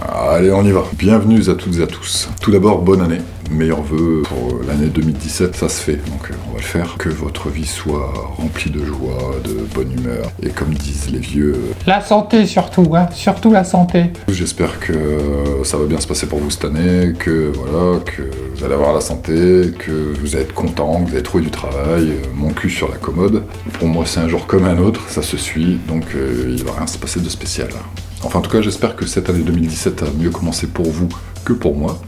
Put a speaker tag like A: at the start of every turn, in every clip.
A: Allez, on y va. Bienvenue à toutes et à tous. Tout d'abord, bonne année. Meilleurs vœux pour l'année 2017, ça se fait, donc on va le faire. Que votre vie soit remplie de joie, de bonne humeur, et comme disent les vieux...
B: La santé surtout, hein, surtout la santé.
A: J'espère que ça va bien se passer pour vous cette année, que voilà, que vous allez avoir la santé, que vous allez être content, que vous allez trouver du travail, mon cul sur la commode. Pour moi, c'est un jour comme un autre, ça se suit, donc il va rien se passer de spécial. Enfin, en tout cas, j'espère que cette année 2017 a mieux commencé pour vous que pour moi.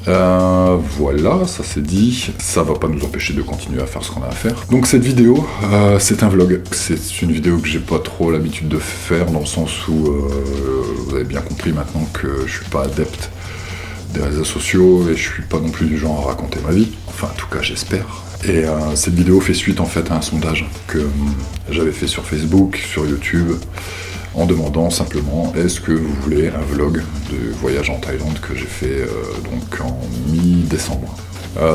A: Voilà, ça c'est dit. Ça va pas nous empêcher de continuer à faire ce qu'on a à faire. Donc cette vidéo, c'est un vlog. C'est une vidéo que j'ai pas trop l'habitude de faire, dans le sens où vous avez bien compris maintenant que je suis pas adepte des réseaux sociaux et je suis pas non plus du genre à raconter ma vie. Enfin, en tout cas, j'espère. Et cette vidéo fait suite en fait à un sondage que j'avais fait sur Facebook, sur YouTube, en demandant simplement est-ce que vous voulez un vlog de voyage en Thaïlande que j'ai fait donc en mi-décembre.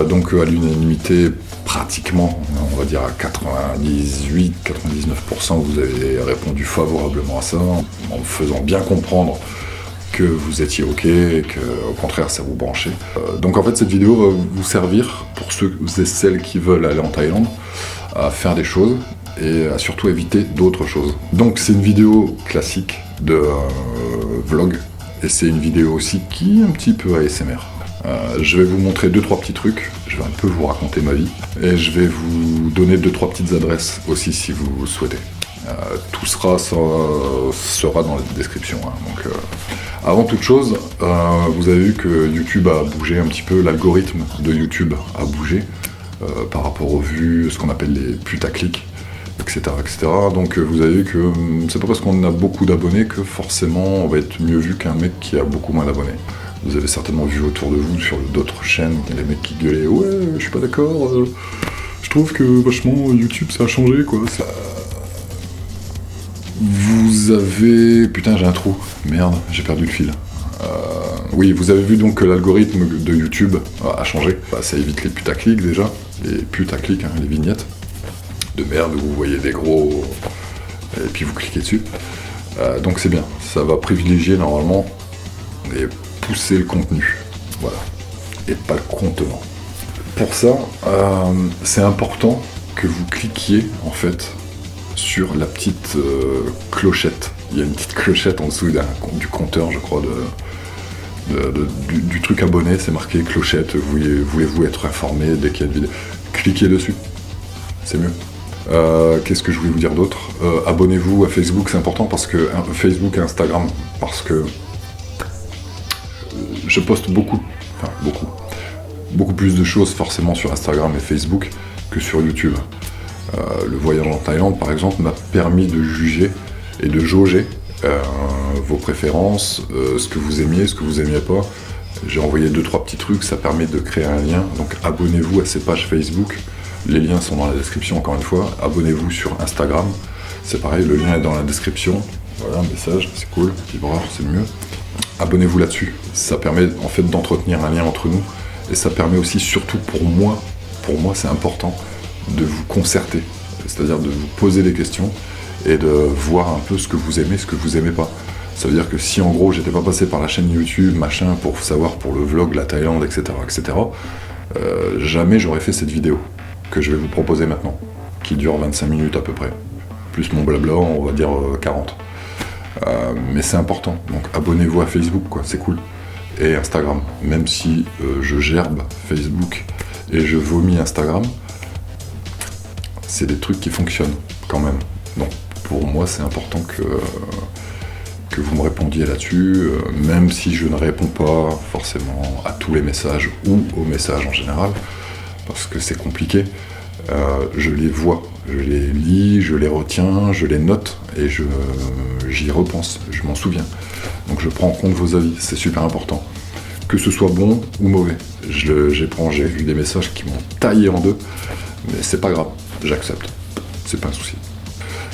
A: Donc à l'unanimité, pratiquement, on va dire à 98-99%, vous avez répondu favorablement à ça, en me faisant bien comprendre que vous étiez ok et que au contraire ça vous branchait. Donc en fait cette vidéo va vous servir pour ceux et celles qui veulent aller en Thaïlande à faire des choses et à surtout éviter d'autres choses. Donc c'est une vidéo classique de vlog et c'est une vidéo aussi qui est un petit peu ASMR. Je vais vous montrer 2-3 petits trucs, je vais un peu vous raconter ma vie et je vais vous donner 2-3 petites adresses aussi si vous souhaitez. Tout sera dans la description. Hein. Donc, avant toute chose, vous avez vu que YouTube a bougé un petit peu, l'algorithme de YouTube a bougé par rapport aux vues, ce qu'on appelle les putaclics, etc., etc. Donc vous avez vu que c'est pas parce qu'on a beaucoup d'abonnés que forcément on va être mieux vu qu'un mec qui a beaucoup moins d'abonnés. Vous avez certainement vu autour de vous sur d'autres chaînes les mecs qui gueulaient ouais je suis pas d'accord, je trouve que vachement YouTube ça a changé quoi. Vous avez... Putain, j'ai un trou. Merde, j'ai perdu le fil. Oui, vous avez vu donc que l'algorithme de YouTube a changé. Ça évite les putaclics déjà. Les putaclics, hein, les vignettes de merde où vous voyez des gros... Et puis vous cliquez dessus. Donc c'est bien. Ça va privilégier normalement et pousser le contenu. Voilà. Et pas le contenant. Pour ça, c'est important que vous cliquiez en fait sur la petite clochette. Il y a une petite clochette en dessous du compteur, je crois, du truc abonné, c'est marqué clochette, voulez-vous être informé dès qu'il y a une vidéo. Cliquez dessus, c'est mieux. Qu'est-ce que je voulais vous dire d'autre? Abonnez-vous à Facebook, c'est important parce que Facebook et Instagram, parce que je poste beaucoup plus de choses forcément sur Instagram et Facebook que sur YouTube. Le voyage en Thaïlande, par exemple, m'a permis de juger et de jauger vos préférences, ce que vous aimiez, ce que vous aimiez pas. J'ai envoyé 2-3 petits trucs, ça permet de créer un lien. Donc abonnez-vous à ces pages Facebook. Les liens sont dans la description, encore une fois. Abonnez-vous sur Instagram. C'est pareil, le lien est dans la description. Voilà, un message, c'est cool. Vibreur, c'est mieux. Abonnez-vous là-dessus. Ça permet en fait d'entretenir un lien entre nous. Et ça permet aussi, surtout pour moi c'est important, de vous concerter, c'est-à-dire de vous poser des questions et de voir un peu ce que vous aimez, ce que vous aimez pas. Ça veut dire que si en gros j'étais pas passé par la chaîne YouTube, machin, pour savoir pour le vlog, la Thaïlande, etc., jamais j'aurais fait cette vidéo que je vais vous proposer maintenant, qui dure 25 minutes à peu près, plus mon blabla, on va dire 40. Mais c'est important, donc abonnez-vous à Facebook, quoi, c'est cool. Et Instagram, même si je gerbe Facebook et je vomis Instagram, c'est des trucs qui fonctionnent quand même. Donc pour moi c'est important que vous me répondiez là-dessus, même si je ne réponds pas forcément à tous les messages ou aux messages en général, parce que c'est compliqué. Je les vois, je les lis, je les retiens, je les note et j'y repense, je m'en souviens. Donc je prends en compte vos avis, c'est super important. Que ce soit bon ou mauvais. J'ai vu des messages qui m'ont taillé en deux, mais c'est pas grave, j'accepte, c'est pas un souci.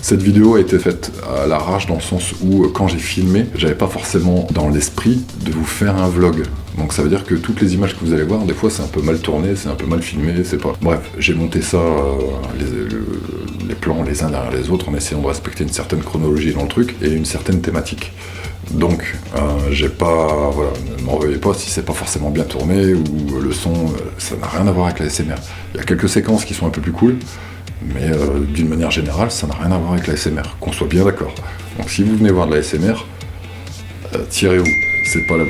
A: Cette vidéo a été faite à l'arrache dans le sens où quand j'ai filmé, j'avais pas forcément dans l'esprit de vous faire un vlog. Donc ça veut dire que toutes les images que vous allez voir, des fois c'est un peu mal tourné, c'est un peu mal filmé, c'est pas... Bref, j'ai monté ça, les plans les uns derrière les autres en essayant de respecter une certaine chronologie dans le truc et une certaine thématique. Donc, j'ai pas, voilà, ne m'en veuillez pas si c'est pas forcément bien tourné ou le son, ça n'a rien à voir avec la SMR. Il y a quelques séquences qui sont un peu plus cool, mais d'une manière générale, ça n'a rien à voir avec la SMR, qu'on soit bien d'accord. Donc, si vous venez voir de la SMR, tirez-vous. C'est pas la...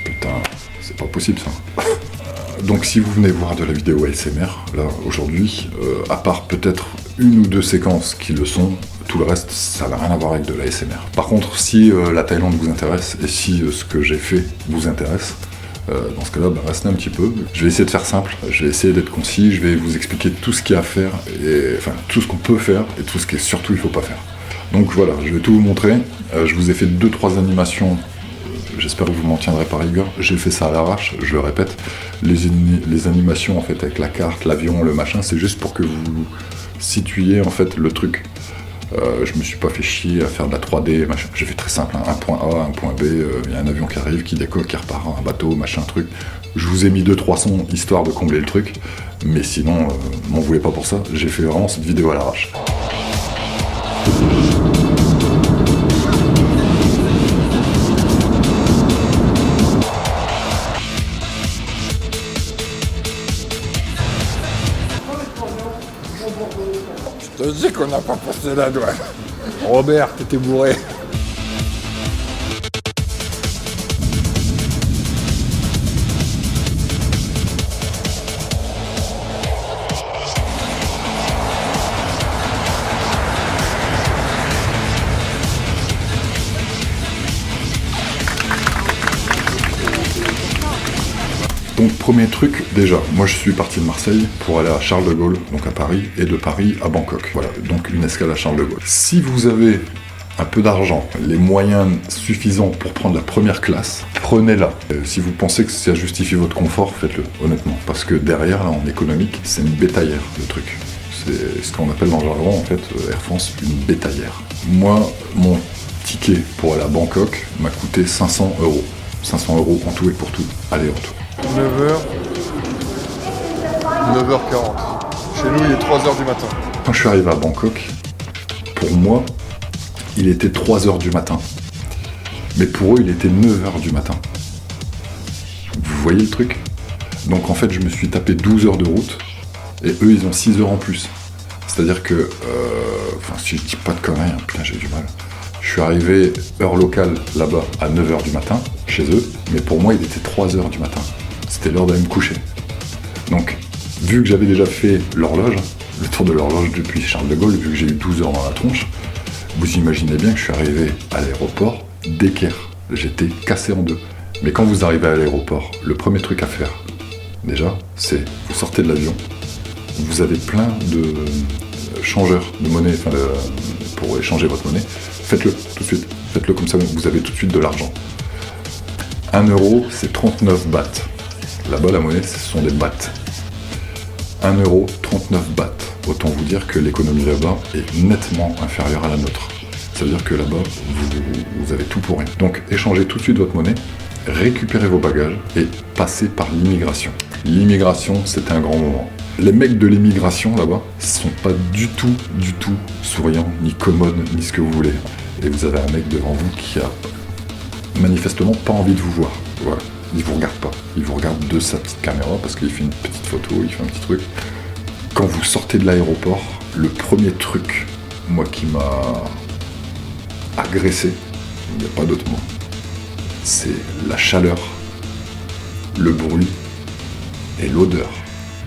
A: Putain, c'est pas possible ça. Donc, si vous venez voir de la vidéo ASMR, là, aujourd'hui, à part peut-être une ou deux séquences qui le sont, tout le reste, ça n'a rien à voir avec de la SMR. Par contre, si la Thaïlande vous intéresse et si ce que j'ai fait vous intéresse, dans ce cas-là, restez un petit peu. Je vais essayer de faire simple, je vais essayer d'être concis, je vais vous expliquer tout ce qu'il y a à faire, et, enfin tout ce qu'on peut faire et tout ce qui est surtout il ne faut pas faire. Donc voilà, je vais tout vous montrer. Je vous ai fait 2-3 animations. J'espère que vous m'en tiendrez par rigueur. J'ai fait ça à l'arrache, je le répète. Les animations en fait avec la carte, l'avion, le machin, c'est juste pour que vous situiez en fait le truc. Je me suis pas fait chier à faire de la 3D, machin. J'ai fait très simple, hein. Un point A, un point B, il y a un avion qui arrive, qui décolle, qui repart, un bateau, machin, truc. Je vous ai mis 2-3 sons histoire de combler le truc, mais sinon, m'en voulez pas pour ça. J'ai fait vraiment cette vidéo à l'arrache.
B: Je te dis qu'on n'a pas passé la douane. Robert, t'étais bourré.
A: Donc premier truc, déjà, moi je suis parti de Marseille pour aller à Charles de Gaulle, donc à Paris, et de Paris à Bangkok. Voilà, donc une escale à Charles de Gaulle. Si vous avez un peu d'argent, les moyens suffisants pour prendre la première classe, prenez-la. Si vous pensez que ça justifie votre confort, faites-le, honnêtement. Parce que derrière, là, en économique, c'est une bétaillère, le truc. C'est ce qu'on appelle dans le jargon, en fait, Air France, une bétaillère. Moi, mon ticket pour aller à Bangkok m'a coûté 500 €. 500 € en tout et pour tout, aller-retour.
C: 9h, 9h40. Chez nous, il est 3h du matin.
A: Quand je suis arrivé à Bangkok, pour moi, il était 3h du matin. Mais pour eux, il était 9h du matin. Vous voyez le truc? Donc en fait, je me suis tapé 12 heures de route, et eux, ils ont 6 heures en plus. C'est-à-dire que, enfin, si je dis pas de conneries, hein, putain, j'ai du mal. Je suis arrivé heure locale là-bas à 9h du matin, chez eux, mais pour moi, il était 3h du matin. C'était l'heure d'aller me coucher. Donc, vu que j'avais déjà fait l'horloge, le tour de l'horloge depuis Charles de Gaulle, vu que j'ai eu 12 heures dans la tronche, vous imaginez bien que je suis arrivé à l'aéroport d'équerre. J'étais cassé en deux. Mais quand vous arrivez à l'aéroport, le premier truc à faire, déjà, c'est vous sortez de l'avion, vous avez plein de changeurs de monnaie, enfin, pour échanger votre monnaie. Faites-le tout de suite. Faites-le comme ça, vous avez tout de suite de l'argent. 1 €, c'est 39 bahts. Là-bas, la monnaie, ce sont des bahts. 1 €, 39 bahts. Autant vous dire que l'économie là-bas est nettement inférieure à la nôtre. Ça veut dire que là-bas, vous avez tout pour rien. Donc, échangez tout de suite votre monnaie, récupérez vos bagages et passez par l'immigration. L'immigration, c'est un grand moment. Les mecs de l'immigration là-bas sont pas du tout souriants, ni commodes, ni ce que vous voulez. Et vous avez un mec devant vous qui a manifestement pas envie de vous voir. Voilà. Il vous regarde pas. Il vous regarde de sa petite caméra parce qu'il fait une petite photo, il fait un petit truc. Quand vous sortez de l'aéroport, le premier truc, moi, qui m'a agressé, il n'y a pas d'autre mot, c'est la chaleur, le bruit et l'odeur.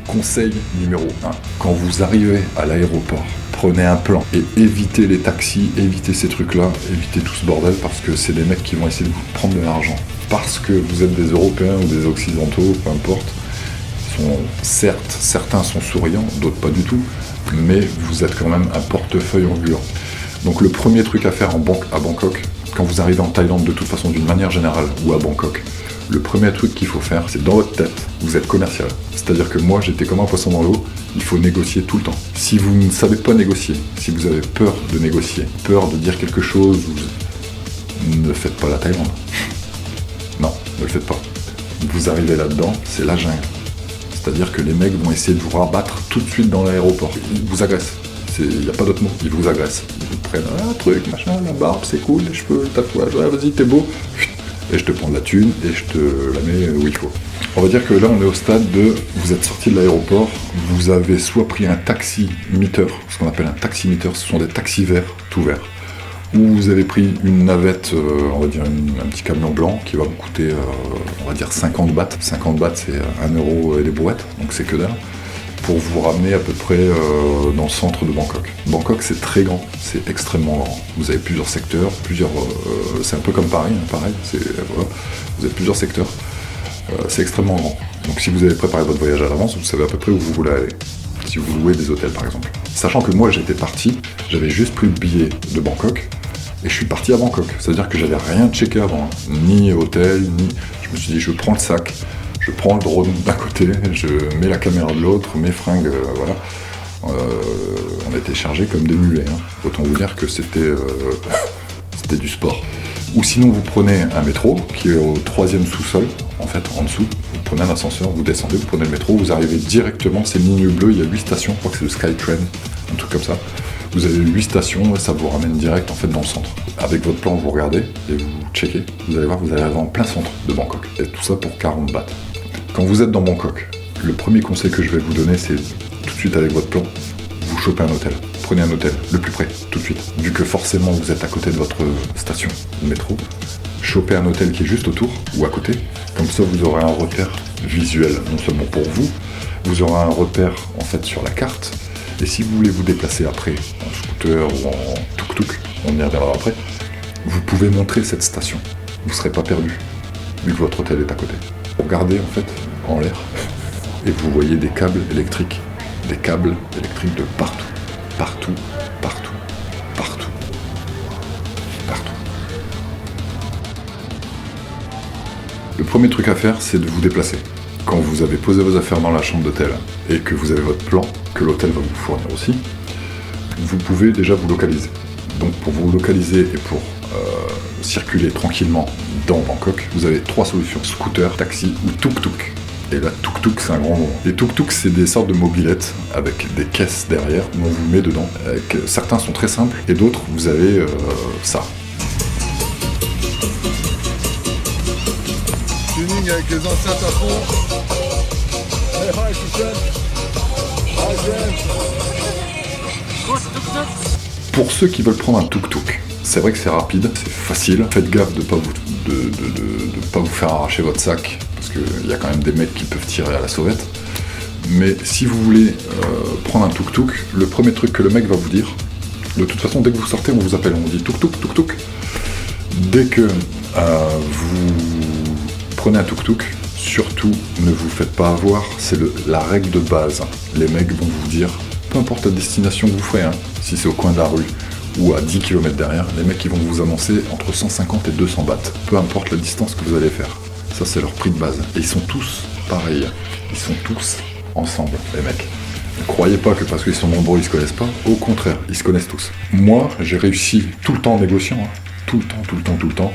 A: Conseil numéro 1, quand vous arrivez à l'aéroport, prenez un plan et évitez les taxis, évitez ces trucs-là, évitez tout ce bordel parce que c'est des mecs qui vont essayer de vous prendre de l'argent. Parce que vous êtes des Européens ou des Occidentaux, peu importe, certes, certains sont souriants, d'autres pas du tout, mais vous êtes quand même un portefeuille ambulant. Donc le premier truc à faire à Bangkok, quand vous arrivez en Thaïlande de toute façon d'une manière générale, ou à Bangkok, Le premier truc qu'il faut faire, c'est dans votre tête, vous êtes commercial. C'est-à-dire que moi, j'étais comme un poisson dans l'eau, il faut négocier tout le temps. Si vous ne savez pas négocier, si vous avez peur de négocier, peur de dire quelque chose, ne faites pas la Thaïlande. Non, ne le faites pas. Vous arrivez là-dedans, c'est la jungle. C'est-à-dire que les mecs vont essayer de vous rabattre tout de suite dans l'aéroport. Ils vous agressent. Il n'y a pas d'autre mot, ils vous agressent. Ils vous prennent un truc, machin, la barbe, c'est cool, les cheveux, le tatouage, ouais, vas-y, t'es beau. Et je te prends de la thune et je te la mets où il faut. On va dire que là, on est au stade de, vous êtes sorti de l'aéroport, vous avez soit pris un taxi-meter, ce qu'on appelle un taxi-meter, ce sont des taxis verts, tout verts, ou vous avez pris une navette, on va dire un petit camion blanc qui va vous coûter, on va dire 50 bahts. 50 bahts, c'est 1 euro et des brouettes, donc c'est que dalle, pour vous ramener à peu près dans le centre de Bangkok. Bangkok, c'est très grand, c'est extrêmement grand. Vous avez plusieurs secteurs, c'est un peu comme Paris, hein, pareil, voilà, vous avez plusieurs secteurs. C'est extrêmement grand. Donc si vous avez préparé votre voyage à l'avance, vous savez à peu près où vous voulez aller. Si vous louez des hôtels par exemple. Sachant que moi j'étais parti, j'avais juste pris le billet de Bangkok et je suis parti à Bangkok. C'est-à-dire que j'avais rien checké avant, ni hôtel, ni... Je me suis dit je prends le sac, je prends le drone d'un côté, je mets la caméra de l'autre, mes fringues, voilà. On était chargés comme des mulets. Hein. Autant vous dire que c'était du sport. Ou sinon vous prenez un métro qui est au 3e sous-sol, en fait en dessous, vous prenez un ascenseur, vous descendez, vous prenez le métro, vous arrivez directement, c'est une ligne bleue, il y a 8 stations, je crois que c'est le Skytrain, un truc comme ça. Vous avez 8 stations et ça vous ramène direct en fait dans le centre. Avec votre plan, vous regardez et vous checkez, vous allez voir, vous allez arriver en plein centre de Bangkok. Et tout ça pour 40 bahts. Quand vous êtes dans Bangkok, le premier conseil que je vais vous donner, c'est tout de suite avec votre plan, vous chopez un hôtel. Prenez un hôtel, le plus près, tout de suite. Vu que forcément vous êtes à côté de votre station de métro, chopez un hôtel qui est juste autour ou à côté. Comme ça, vous aurez un repère visuel, non seulement pour vous, vous aurez un repère en fait sur la carte. Et si vous voulez vous déplacer après en scooter ou en tuk-tuk, on y reviendra après, vous pouvez montrer cette station. Vous ne serez pas perdu, vu que votre hôtel est à côté. Regardez en fait en l'air et vous voyez des câbles électriques de partout. Partout, partout, partout, partout. Le premier truc à faire, c'est de vous déplacer. Quand vous avez posé vos affaires dans la chambre d'hôtel et que vous avez votre plan, que l'hôtel va vous fournir aussi, vous pouvez déjà vous localiser. Donc pour vous localiser et pour circuler tranquillement dans Bangkok, vous avez 3 solutions, scooter, taxi ou tuk-tuk. Et là, tuk-tuk, c'est un grand mot. Les tuk-tuk, c'est des sortes de mobylettes avec des caisses derrière où on vous met dedans. Certains sont très simples et d'autres, vous avez ça.
C: Tuning avec les enceintes à fond.
A: Pour ceux qui veulent prendre un tuk-tuk, c'est vrai que c'est rapide, c'est facile. Faites gaffe de ne pas vous faire arracher votre sac, parce qu'il y a quand même des mecs qui peuvent tirer à la sauvette. Mais si vous voulez prendre un tuk-tuk, le premier truc que le mec va vous dire, de toute façon, dès que vous sortez, on vous appelle, on vous dit tuk-tuk, tuk-tuk. Dès que vous prenez un tuk-tuk, surtout ne vous faites pas avoir, c'est la règle de base. Les mecs vont vous dire, peu importe la destination que vous ferez, hein, si c'est au coin de la rue ou à 10 km derrière, les mecs ils vont vous annoncer entre 150 et 200 bahts, peu importe la distance que vous allez faire. Ça c'est leur prix de base. Et ils sont tous pareils, ils sont tous ensemble, les mecs. Ne croyez pas que parce qu'ils sont nombreux ils se connaissent pas, au contraire, ils se connaissent tous. Moi, j'ai réussi tout le temps en négociant, hein, tout le temps,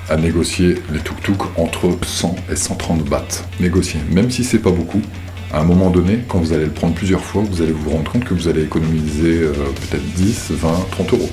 A: à négocier les tuk-tuk entre 100 et 130 bahts. Négocier, même si c'est pas beaucoup, à un moment donné, quand vous allez le prendre plusieurs fois, vous allez vous rendre compte que vous allez économiser peut-être 10, 20, 30 euros.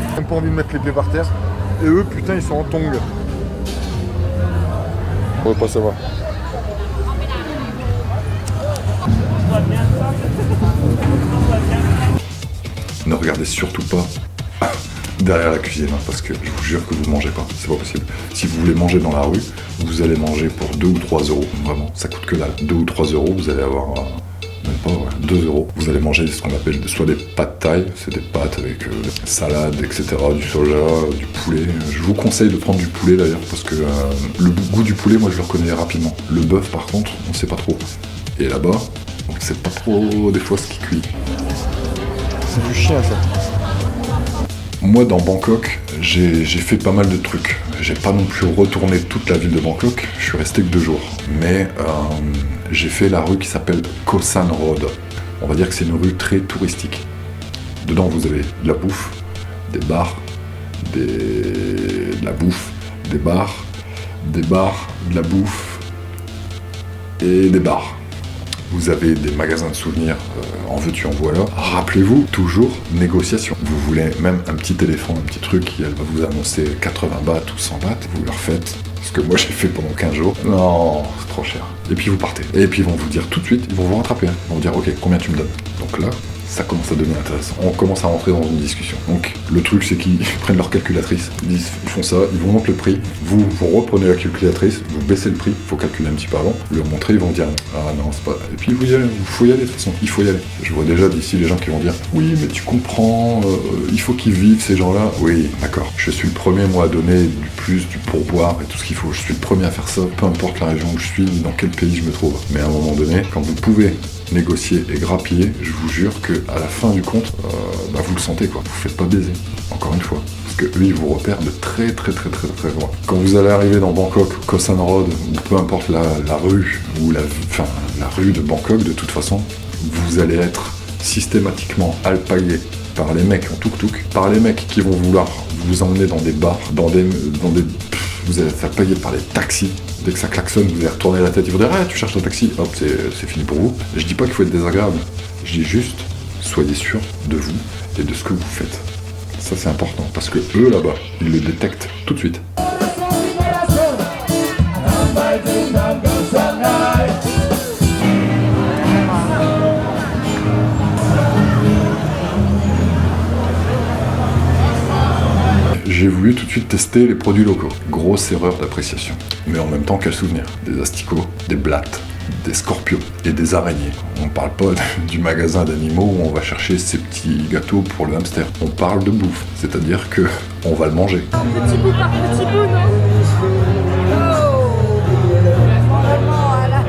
C: J'ai même pas envie de mettre les pieds par terre. Et eux, putain, ils sont en tongs. On va pas savoir.
A: Ne regardez surtout pas derrière la cuisine, hein, parce que je vous jure que vous mangez pas, c'est pas possible. Si vous voulez manger dans la rue, vous allez manger pour 2 ou 3 euros, vraiment, ça coûte que dalle. 2 ou 3 euros, vous allez avoir, même pas, ouais, 2 euros. Vous allez manger ce qu'on appelle soit des pâtes thaï, c'est des pâtes avec salade, etc., du soja, du poulet. Je vous conseille de prendre du poulet d'ailleurs, parce que le goût du poulet, moi je le reconnais rapidement. Le bœuf par contre, on sait pas trop. Et là-bas, on sait pas trop des fois ce qui cuit.
C: C'est du chien ça.
A: Moi, dans Bangkok, j'ai fait pas mal de trucs. J'ai pas non plus retourné toute la ville de Bangkok, je suis resté que 2 jours. Mais j'ai fait la rue qui s'appelle Khao San Road. On va dire que c'est une rue très touristique. Dedans, vous avez de la bouffe, des bars, de la bouffe, des bars, de la bouffe et des bars. Vous avez des magasins de souvenirs, en veux-tu, en voilà. Rappelez-vous, toujours négociation. Vous voulez même un petit éléphant, un petit truc, qui elle va vous annoncer 80 bahts ou 100 bahts, vous leur faites ce que moi j'ai fait pendant 15 jours. Non, c'est trop cher. Et puis vous partez. Et puis ils vont vous dire tout de suite, ils vont vous rattraper. Ils vont vous dire, ok, combien tu me donnes? Donc là, ça commence à devenir intéressant. On commence à rentrer dans une discussion. Donc le truc, c'est qu'ils prennent leur calculatrice, ils font ça, ils vous montrent le prix, vous reprenez la calculatrice, vous baissez le prix, il faut calculer un petit peu avant, leur montrer, ils vont dire ah non c'est pas. Et puis vous y allez, il faut y aller de toute façon, il faut y aller. Je vois déjà d'ici les gens qui vont dire oui mais tu comprends, il faut qu'ils vivent ces gens-là. Oui, d'accord. Je suis le premier moi à donner du pourboire et tout ce qu'il faut. Je suis le premier à faire ça, peu importe la région où je suis, dans quel pays je me trouve. Mais à un moment donné, quand vous pouvez négocier et grappiller, je vous jure que à la fin du compte, vous le sentez quoi. Vous faites pas baiser, encore une fois. Parce que eux, ils vous repèrent de très loin. Quand vous allez arriver dans Bangkok, Khao San Road, ou peu importe la rue, ou la rue de Bangkok, de toute façon, vous allez être systématiquement alpagué par les mecs en tuk-tuk, par les mecs qui vont vouloir vous emmener dans des bars, vous allez être alpagué par les taxis. Dès que ça klaxonne, vous allez retourner la tête, ils vont dire ah tu cherches un taxi, hop c'est fini pour vous. Je dis pas qu'il faut être désagréable, je dis juste soyez sûr de vous et de ce que vous faites. Ça c'est important parce que eux là-bas, ils le détectent tout de suite. J'ai voulu tout de suite tester les produits locaux. Grosse erreur d'appréciation. Mais en même temps, quel souvenir. Des asticots, des blattes, des scorpions et des araignées. On parle pas du magasin d'animaux où on va chercher ces petits gâteaux pour le hamster. On parle de bouffe. C'est-à-dire que on va le manger.
D: Petit bout par petit bout, non? Oh! Vraiment, à la...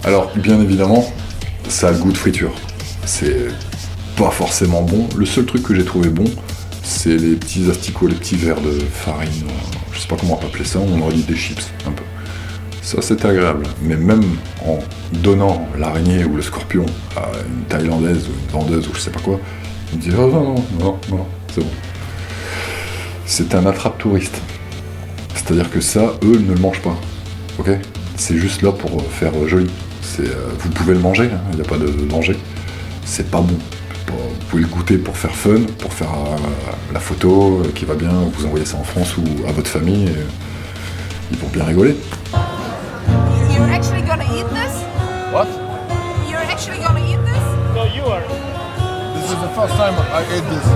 A: Alors, bien évidemment, ça a le goût de friture. C'est pas forcément bon. Le seul truc que j'ai trouvé bon, c'est les petits asticots, les petits verres de farine. Je sais pas comment on peut appeler ça, on aurait dit des chips, un peu. Ça, c'était agréable. Mais même en donnant l'araignée ou le scorpion à une Thaïlandaise ou une vendeuse ou je sais pas quoi, ils me disaient oh non, c'est bon. C'est un attrape-touriste. C'est-à-dire que ça, eux, ne le mangent pas. Ok ? C'est juste là pour faire joli. Vous pouvez le manger, il n'y a pas de danger. C'est pas bon. Vous pouvez le goûter pour faire fun, pour faire la photo qui va bien, vous envoyez ça en France ou à votre famille, et ils vont bien rigoler.
D: You're actually gonna eat this?
C: What?
D: You're actually gonna eat this?
E: No, you are.
C: This is the first time I ate this.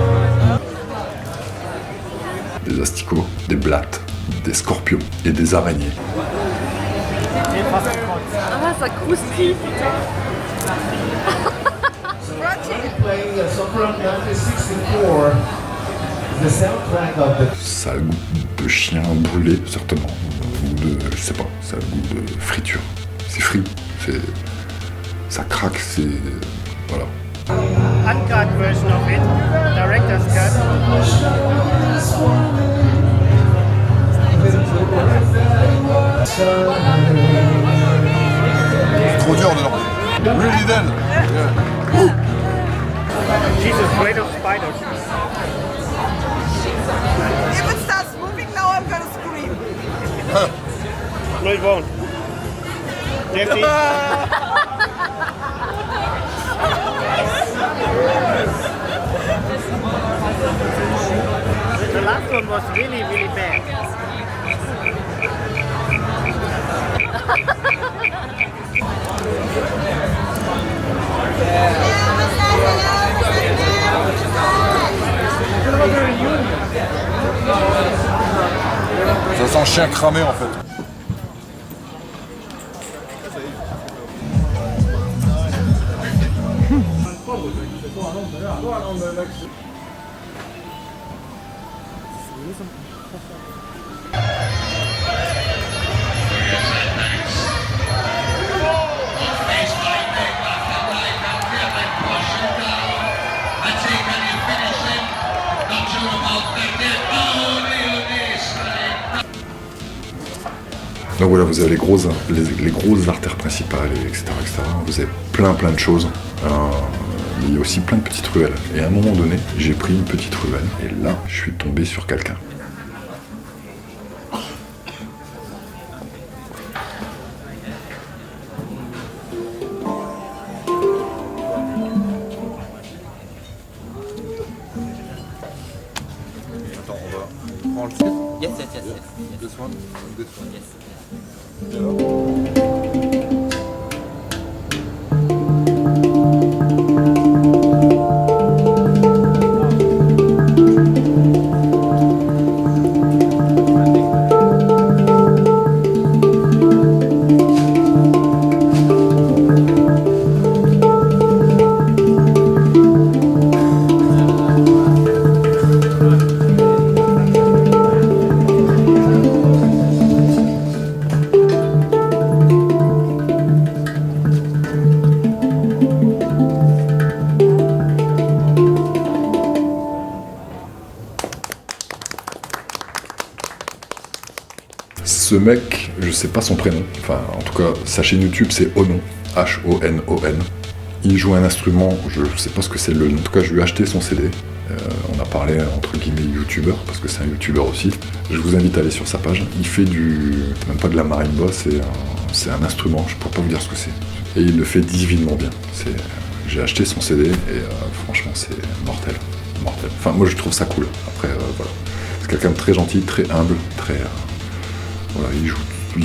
A: Des asticots, des blattes, des scorpions et des araignées.
D: Ah, ça croustille, putain.
F: Playing a song from 1964, the soundtrack of the
A: Ça a le goût de chien brûlé, certainement. Ou de, je sais pas, ça a le goût de friture. C'est frit, ça craque, c'est... Voilà.
E: Uncut version of it, director's cut.
C: Trop dur dedans. Really dead. Yeah.
E: She's afraid of spiders.
D: If it starts moving now, I'm gonna scream.
E: No, it won't. Jeffy. The last one was really, really bad.
A: Ça sent chien cramé en fait. Donc voilà, vous avez les grosses artères principales, etc., etc. Vous avez plein de choses. Il y a aussi plein de petites ruelles. Et à un moment donné, j'ai pris une petite ruelle. Et là, je suis tombé sur quelqu'un.
C: Attends, on va prendre le titre.
G: Yes.
C: This one, this one.
G: Yes.
C: Et alors
A: Ce mec, je sais pas son prénom, enfin en tout cas sa chaîne YouTube c'est Onon, H-O-N-O-N. Il joue un instrument, je sais pas ce que c'est le nom, en tout cas je lui ai acheté son CD. On a parlé entre guillemets youtubeur, parce que c'est un youtubeur aussi. Je vous invite à aller sur sa page. Il fait même pas de la marimba, c'est un instrument, je pourrais pas vous dire ce que c'est. Et il le fait divinement bien. J'ai acheté son CD et franchement c'est mortel. Enfin moi je trouve ça cool. Après voilà. C'est quelqu'un de très gentil, très humble, très... Voilà, il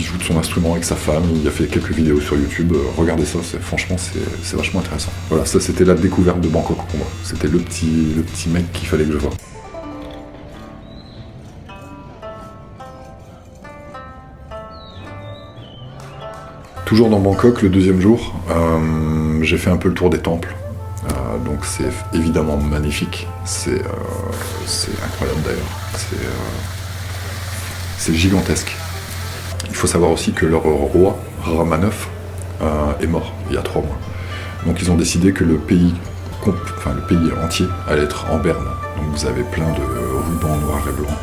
A: joue de son instrument avec sa femme, il a fait quelques vidéos sur YouTube, regardez ça, franchement c'est vachement intéressant. Voilà, ça c'était la découverte de Bangkok pour moi, c'était le petit mec qu'il fallait que je voie. Toujours dans Bangkok, le deuxième jour, j'ai fait un peu le tour des temples, donc c'est évidemment magnifique, c'est incroyable d'ailleurs, c'est gigantesque. Il faut savoir aussi que leur roi, Rama IX, est mort il y a 3 mois. Donc ils ont décidé que le pays entier allait être en berne. Donc vous avez plein de rubans noirs et blancs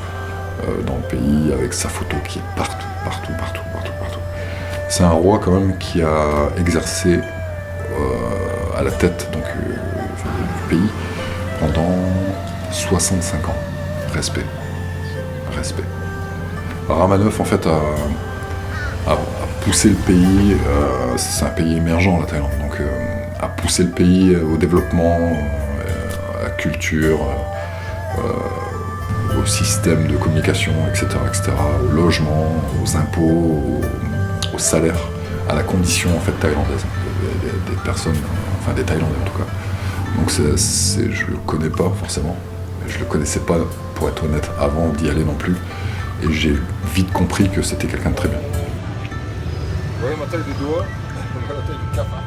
A: dans le pays, avec sa photo qui est partout. C'est un roi quand même qui a exercé à la tête du pays pendant 65 ans. Respect. Rama IX en fait a poussé le pays, c'est un pays émergent la Thaïlande, donc a poussé le pays au développement, à la culture, au système de communication, etc., au logement, aux impôts, au salaire, à la condition en fait thaïlandaise des personnes, enfin des Thaïlandais en tout cas. Donc je le connais pas forcément, je le connaissais pas pour être honnête avant d'y aller non plus, et j'ai vite compris que c'était quelqu'un de très bien.
C: Vous voyez ma taille des doigts, on voit la taille du cafard.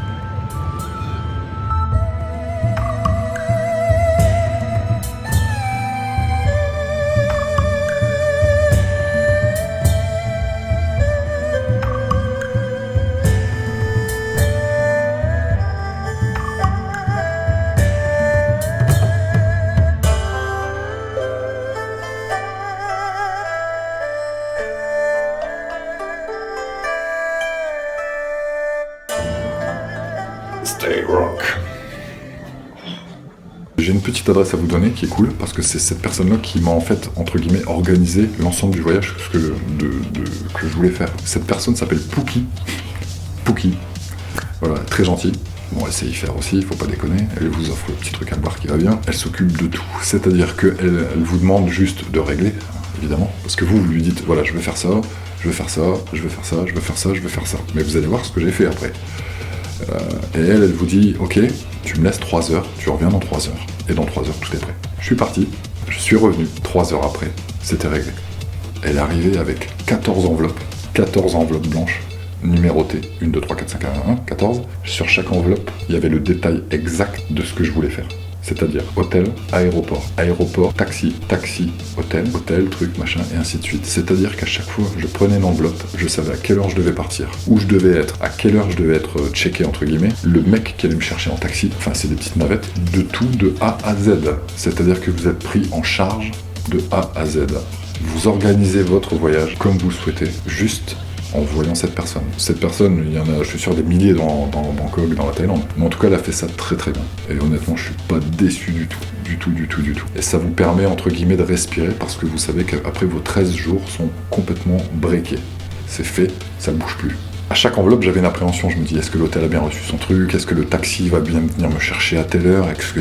A: Stay rock. J'ai une petite adresse à vous donner qui est cool, parce que c'est cette personne-là qui m'a en fait, entre guillemets, organisé l'ensemble du voyage que je voulais faire. Cette personne s'appelle Pookie. Pouki. Voilà, très gentille. Bon, elle sait y faire aussi, il faut pas déconner. Elle vous offre le petit truc à boire qui va bien. Elle s'occupe de tout. C'est-à-dire qu'elle vous demande juste de régler, évidemment. Parce que vous lui dites, voilà, je vais faire ça, je vais faire ça, je vais faire ça, je vais faire ça, je vais faire ça. Mais vous allez voir ce que j'ai fait après. Et elle vous dit, ok, tu me laisses 3 heures, tu reviens dans 3 heures. Et dans 3 heures, tout est prêt. Je suis parti, je suis revenu. 3 heures après, c'était réglé. Elle est arrivée avec 14 enveloppes blanches, numérotées, 1, 2, 3, 4, 5, 1, 14. Sur chaque enveloppe, il y avait le détail exact de ce que je voulais faire. C'est-à-dire hôtel, aéroport, taxi, hôtel, truc, machin, et ainsi de suite. C'est-à-dire qu'à chaque fois, je prenais une enveloppe, je savais à quelle heure je devais partir, où je devais être, à quelle heure je devais être checké, entre guillemets, le mec qui allait me chercher en taxi, enfin c'est des petites navettes, de tout, de A à Z. C'est-à-dire que vous êtes pris en charge de A à Z. Vous organisez votre voyage comme vous le souhaitez, juste en voyant cette personne. Cette personne, il y en a, je suis sûr, des milliers dans Bangkok, dans la Thaïlande. Mais en tout cas, elle a fait ça très très bien. Et honnêtement, je suis pas déçu du tout. Et ça vous permet, entre guillemets, de respirer parce que vous savez qu'après vos 13 jours sont complètement breakés. C'est fait, ça bouge plus. À chaque enveloppe, j'avais une appréhension. Je me dis, est-ce que l'hôtel a bien reçu son truc? Est-ce que le taxi va bien venir me chercher à telle heure? Est-ce que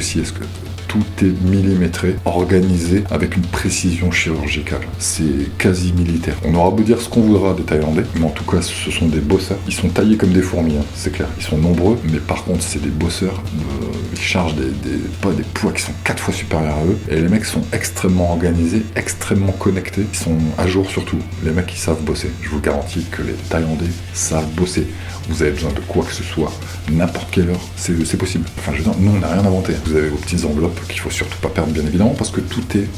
A: tout est millimétré, organisé avec une précision chirurgicale. C'est quasi militaire. On aura beau dire ce qu'on voudra des Thaïlandais, mais en tout cas, ce sont des bosseurs. Ils sont taillés comme des fourmis, hein, c'est clair. Ils sont nombreux, mais par contre, c'est des bosseurs. Ils chargent des poids qui sont 4 fois supérieurs à eux. Et les mecs sont extrêmement organisés, extrêmement connectés. Ils sont à jour surtout. Les mecs, ils savent bosser. Je vous garantis que les Thaïlandais savent bosser. Vous avez besoin de quoi que ce soit, n'importe quelle heure, c'est possible. Enfin, je veux dire, nous, on n'a rien inventé. Vous avez vos petites enveloppes qu'il faut surtout pas perdre, bien évidemment, parce que tout est,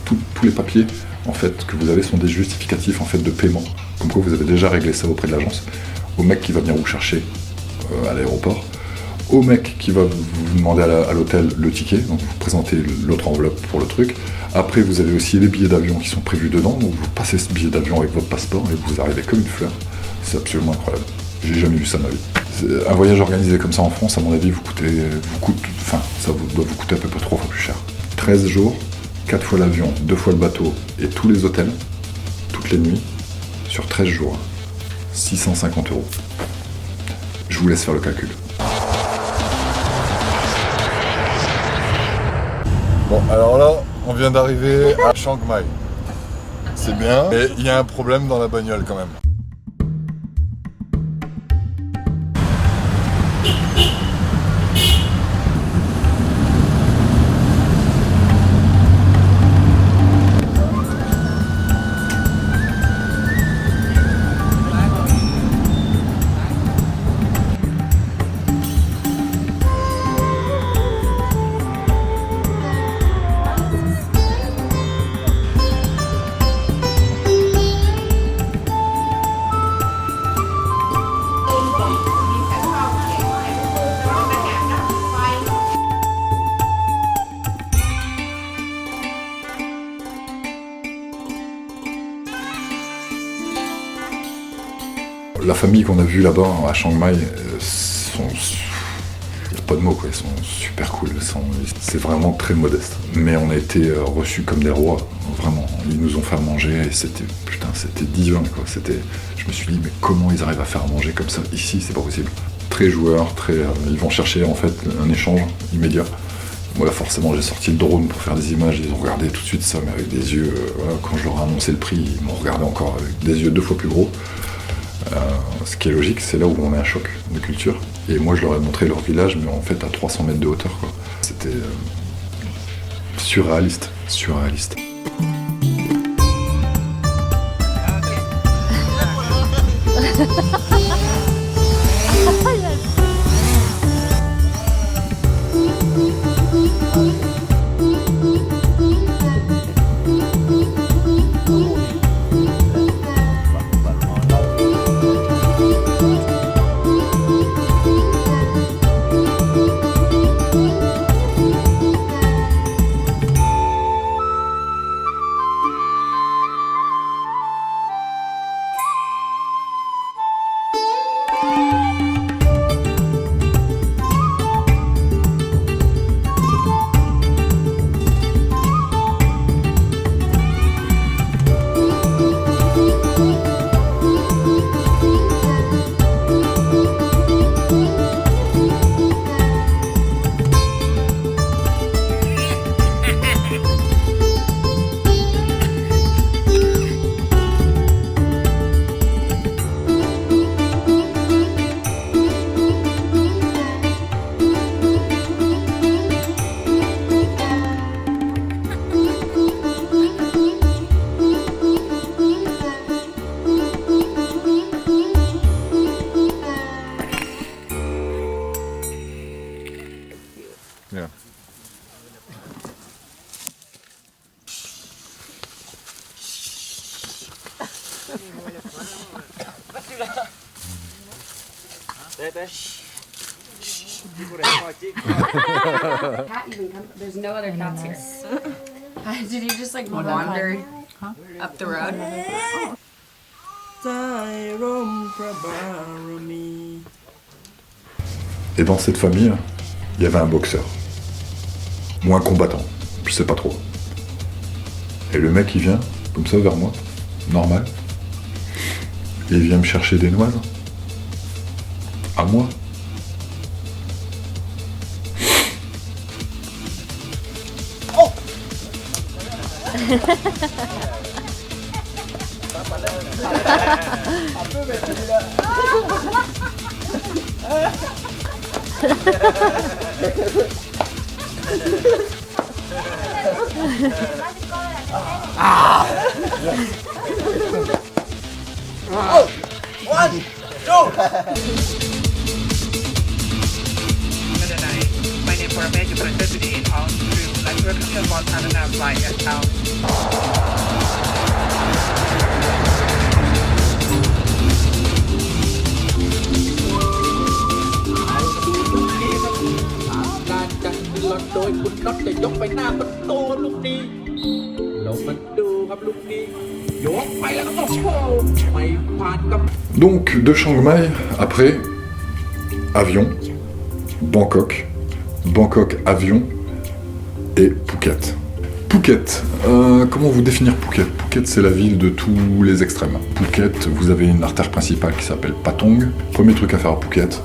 A: tous les papiers, en fait, que vous avez sont des justificatifs, en fait, de paiement. Comme quoi, vous avez déjà réglé ça auprès de l'agence. Au mec qui va venir vous chercher à l'aéroport, au mec qui va vous demander à l'hôtel le ticket, donc vous présentez l'autre enveloppe pour le truc. Après, vous avez aussi les billets d'avion qui sont prévus dedans, donc vous passez ce billet d'avion avec votre passeport et vous arrivez comme une fleur. C'est absolument incroyable. J'ai jamais vu ça de ma vie. Un voyage organisé comme ça en France, à mon avis, ça doit vous coûter à peu près 3 fois plus cher. 13 jours, 4 fois l'avion, 2 fois le bateau et tous les hôtels, toutes les nuits, sur 13 jours, 650 €. Je vous laisse faire le calcul.
C: Bon, alors là, on vient d'arriver à Chiang Mai. C'est bien, mais il y a un problème dans la bagnole quand même.
A: La famille qu'on a vue là-bas à Chiang Mai, il n'y a pas de mots, quoi. Ils sont super cool. C'est vraiment très modeste. Mais on a été reçus comme des rois, vraiment. Ils nous ont fait à manger et c'était divin, quoi. Je me suis dit, mais comment ils arrivent à faire à manger comme ça ici? C'est pas possible. Très joueurs, ils vont chercher en fait un échange immédiat. Voilà, forcément, j'ai sorti le drone pour faire des images. Ils ont regardé tout de suite ça, mais avec des yeux. Voilà, quand je leur ai annoncé le prix, ils m'ont regardé encore avec des yeux 2 fois plus gros. Ce qui est logique, c'est là où on a un choc de culture. Et moi, je leur ai montré leur village, mais en fait à 300 mètres de hauteur, quoi. C'était surréaliste.
C: Yeah.
G: Cat even come? There's no other cats here. Did you just like wander up the road?
A: Et dans cette famille, il y avait un boxeur. Ou un combattant, je sais pas trop. Et le mec, il vient, comme ça, vers moi, normal. Et il vient me chercher des noises. À moi.
E: My name for a major publicity in all through like welcome to Montana flight at town.
A: Donc, de Chiang Mai, après, avion, Bangkok, avion et Phuket. Phuket, comment vous définir Phuket? Phuket, c'est la ville de tous les extrêmes. Phuket, vous avez une artère principale qui s'appelle Patong. Premier truc à faire à Phuket,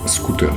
A: scooter.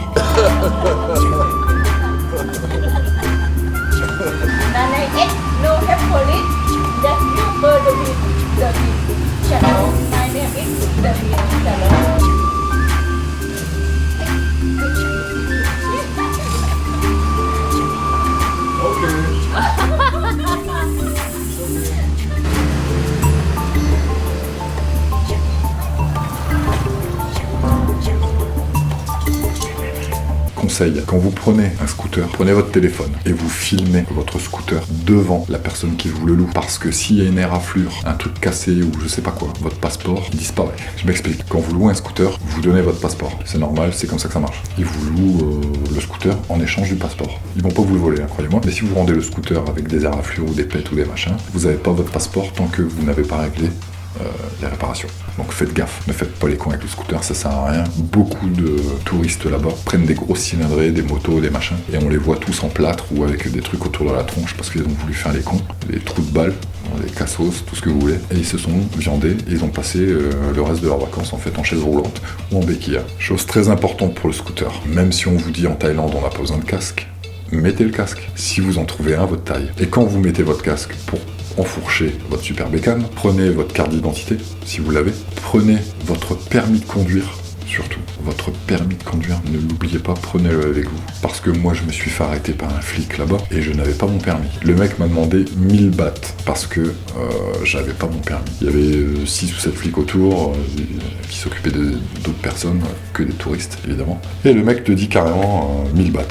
A: Conseil, quand vous prenez un scooter, prenez votre téléphone et vous filmez votre scooter devant la personne qui vous le loue. Parce que s'il y a une éraflure, un truc cassé ou je sais pas quoi, votre passeport disparaît. Je m'explique. Quand vous louez un scooter, vous donnez votre passeport. C'est normal, c'est comme ça que ça marche. Ils vous louent le scooter en échange du passeport. Ils vont pas vous le voler, hein, croyez-moi. Mais si vous rendez le scooter avec des éraflures ou des pètes ou des machins, vous n'avez pas votre passeport tant que vous n'avez pas réglé les réparations. Donc faites gaffe, ne faites pas les cons avec le scooter, ça sert à rien. Beaucoup de touristes là-bas prennent des grosses cylindrées, des motos, des machins, et on les voit tous en plâtre ou avec des trucs autour de la tronche parce qu'ils ont voulu faire les cons, des trous de balles, des cassos, tout ce que vous voulez, et ils se sont viandés et ils ont passé le reste de leurs vacances en fait en chaise roulante ou en béquille. Chose très importante pour le scooter, même si on vous dit en Thaïlande on n'a pas besoin de casque, mettez le casque si vous en trouvez un à votre taille. Et quand vous mettez votre casque pour enfourcher votre super bécane, prenez votre carte d'identité, si vous l'avez, prenez votre permis de conduire, surtout, votre permis de conduire, ne l'oubliez pas, prenez-le avec vous. Parce que moi, je me suis fait arrêter par un flic là-bas, et je n'avais pas mon permis. Le mec m'a demandé 1000 bahts, parce que j'avais pas mon permis. Il y avait 6 ou 7 flics autour, qui s'occupaient d'autres personnes, que des touristes, évidemment. Et le mec te dit carrément 1000 bahts.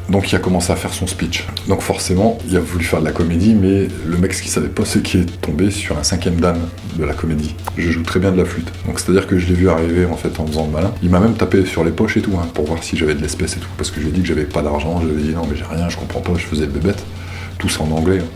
A: Donc il a commencé à faire son speech. Donc forcément, il a voulu faire de la comédie, mais le mec, ce qu'il savait pas, c'est qu'il est tombé sur un 5e dan de la comédie. Je joue très bien de la flûte. Donc c'est-à-dire que je l'ai vu arriver en fait en faisant le malin. Il m'a même tapé sur les poches et tout, hein, pour voir si j'avais de l'espèce et tout. Parce que je lui ai dit que j'avais pas d'argent, je lui ai dit non mais j'ai rien, je comprends pas, je faisais le bébête. Tout ça en anglais. Hein.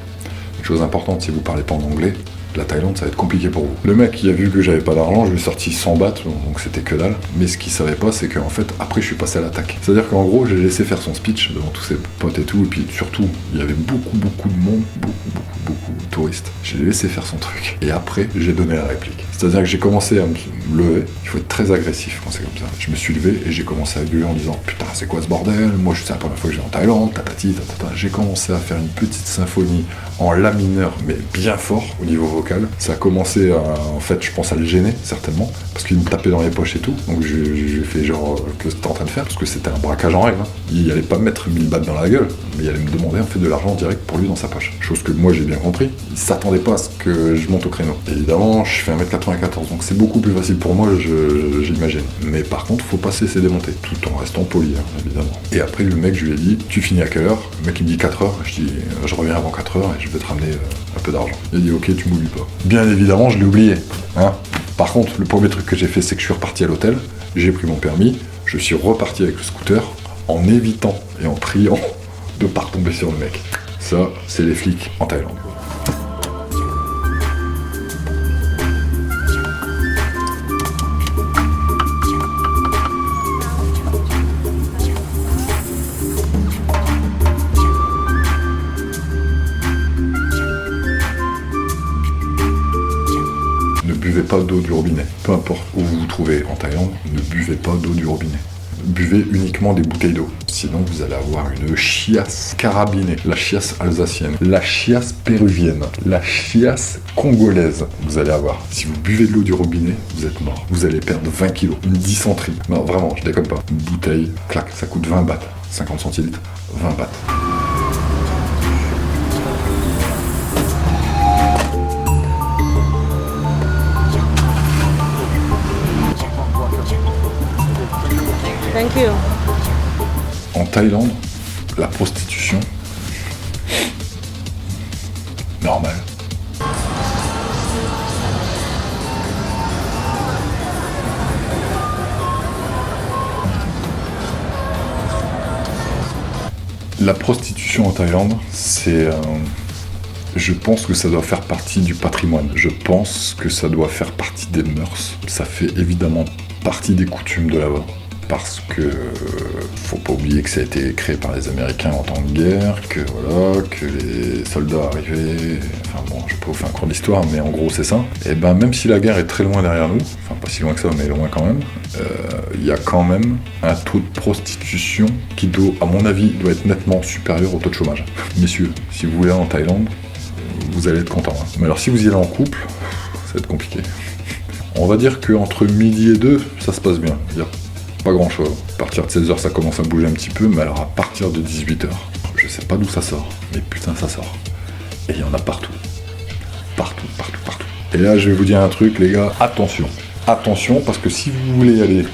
A: Une chose importante, si vous parlez pas en anglais, la Thaïlande, ça va être compliqué pour vous. Le mec, il a vu que j'avais pas d'argent, je lui ai sorti 100 bahts, donc c'était que dalle. Mais ce qu'il savait pas, c'est qu'en fait, après, je suis passé à l'attaque. C'est-à-dire qu'en gros, j'ai laissé faire son speech devant tous ses potes et tout, et puis surtout, il y avait beaucoup de monde, beaucoup de touristes. J'ai laissé faire son truc. Et après, j'ai donné la réplique. C'est-à-dire que j'ai commencé à me lever. Il faut être très agressif quand c'est comme ça. Je me suis levé et j'ai commencé à gueuler en disant putain, c'est quoi ce bordel? Moi, c'est la première fois que je vais en Thaïlande, tatati, tatata. J'ai commencé à faire une petite symphonie en la mineur, mais bien fort au niveau vocal. Ça a commencé à, en fait, je pense à le gêner, certainement, parce qu'il me tapait dans les poches et tout. Donc j'ai fait genre que c'était en train de faire, parce que c'était un braquage en règle. Hein. Il allait pas me mettre 1000 bahts dans la gueule, mais il allait me demander en fait de l'argent direct pour lui dans sa poche. Chose que moi j'ai bien compris. Il s'attendait pas à ce que je monte au créneau. Et évidemment, je fais 1m80. 94, donc c'est beaucoup plus facile pour moi, j'imagine. Mais par contre, faut pas se laisser démonter, tout en restant poli, hein, évidemment. Et après, le mec, je lui ai dit, tu finis à quelle heure? Le mec, il me dit 4 heures. Je dis, je reviens avant 4 heures et je vais te ramener un peu d'argent. Il a dit, ok, tu m'oublies pas. Bien évidemment, je l'ai oublié. Hein. Par contre, le premier truc que j'ai fait, c'est que je suis reparti à l'hôtel, j'ai pris mon permis, je suis reparti avec le scooter en évitant et en priant de pas retomber sur le mec. Ça, c'est les flics en Thaïlande. Ne buvez pas d'eau du robinet. Peu importe où vous vous trouvez en Thaïlande, ne buvez pas d'eau du robinet. Buvez uniquement des bouteilles d'eau. Sinon, vous allez avoir une chiasse carabinée, la chiasse alsacienne, la chiasse péruvienne, la chiasse congolaise. Vous allez avoir. Si vous buvez de l'eau du robinet, vous êtes mort. Vous allez perdre 20 kilos, une dysenterie. Non, vraiment, je déconne pas. Une bouteille, clac, ça coûte 20 bahts. 50 centilitres, 20 bahts.
D: Thank you.
A: En Thaïlande, la prostitution, normal. La prostitution en Thaïlande, c'est... je pense que ça doit faire partie du patrimoine. Je pense que ça doit faire partie des mœurs. Ça fait évidemment partie des coutumes de là-bas. Parce que faut pas oublier que ça a été créé par les Américains en temps de guerre, que voilà, que les soldats arrivaient, enfin bon, je vais pas vous faire un cours d'histoire, mais en gros c'est ça. Et ben même si la guerre est très loin derrière nous, enfin pas si loin que ça, mais loin quand même, il y a quand même un taux de prostitution qui doit, à mon avis, doit être nettement supérieur au taux de chômage. Messieurs, si vous voulez aller en Thaïlande, vous allez être contents. Hein. Mais alors si vous y allez en couple, ça va être compliqué. On va dire qu'entre midi et 2, ça se passe bien. Pas grand chose. À partir de 16h ça commence à bouger un petit peu, mais alors à partir de 18h, je sais pas d'où ça sort, mais putain ça sort. Et il y en a partout. Partout. Et là je vais vous dire un truc les gars, attention. Attention parce que si vous voulez aller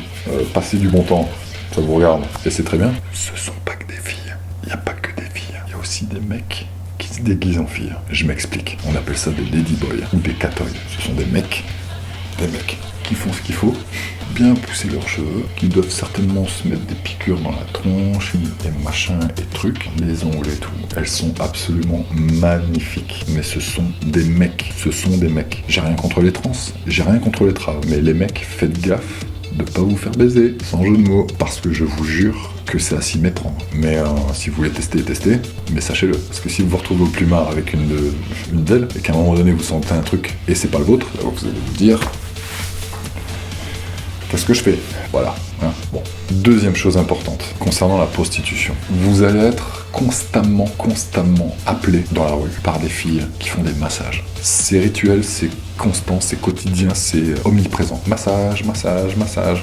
A: passer du bon temps, ça vous regarde, et c'est très bien, ce sont pas que des filles. Il n'y a pas que des filles. Il y a aussi des mecs qui se déguisent en filles. Je m'explique. On appelle ça des ladyboys ou des catoys. Ce sont des mecs qui font ce qu'il faut, bien pousser leurs cheveux, qui doivent certainement se mettre des piqûres dans la tronche, et machin et trucs, les ongles et tout. Elles sont absolument magnifiques. Mais ce sont des mecs. J'ai rien contre les trans, j'ai rien contre les travs, mais les mecs, faites gaffe de pas vous faire baiser, sans jeu de mots, parce que je vous jure que c'est à s'y méprendre. Mais si vous voulez tester, mais sachez-le, parce que si vous vous retrouvez au plumard avec une d'elles, et qu'à un moment donné vous sentez un truc, et c'est pas le vôtre, alors vous allez vous dire... Qu'est-ce que je fais? Voilà. Hein. Bon. Deuxième chose importante, concernant la prostitution. Vous allez être constamment appelé dans la rue par des filles qui font des massages. C'est rituel, c'est constant, c'est quotidien, c'est omniprésent. Massage.